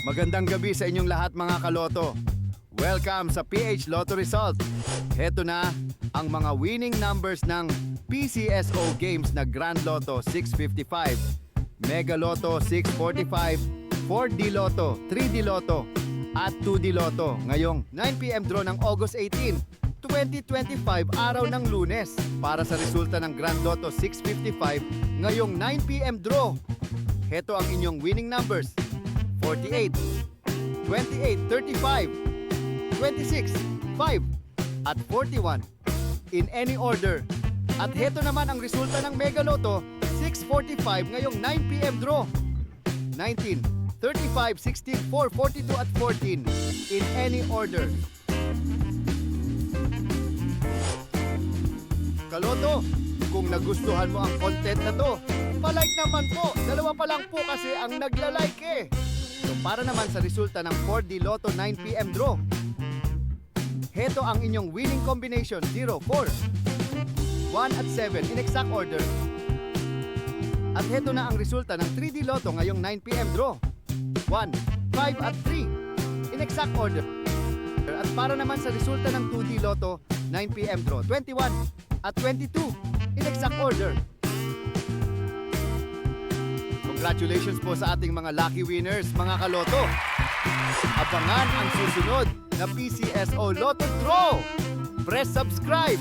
Magandang gabi sa inyong lahat mga kaloto. Welcome sa PH Lotto Result. Heto na ang mga winning numbers ng PCSO games na Grand Lotto 655, Mega Lotto 645, 4D Lotto, 3D Lotto at 2D Lotto ngayong 9 PM draw ng August 18, 2025 araw ng Lunes para sa resulta ng Grand Lotto 655 ngayong 9 PM draw. Heto ang inyong winning numbers: 48, 28, 35, 26, 5, at 41 in any order. At heto naman ang resulta ng Mega Lotto 645 ngayong 9 PM draw: 19, 35, 16, 4, 42 at 14 in any order. Kaloto, kung nagustuhan mo ang content na to, palike naman po. Dalawa pa lang po kasi ang nagla-like eh. So para naman sa resulta ng 4D Lotto 9 PM draw, heto ang inyong winning combination: 0, 4, 1 at 7 in exact order. At heto na ang resulta ng 3D Lotto ngayong 9 PM draw: 1, 5 at 3 in exact order. At para naman sa resulta ng 2D Lotto 9 PM draw: 21 at 22 in exact order. Congratulations po sa ating mga lucky winners, mga kaloto. Abangan ang susunod na PCSO Lotto Draw. Press subscribe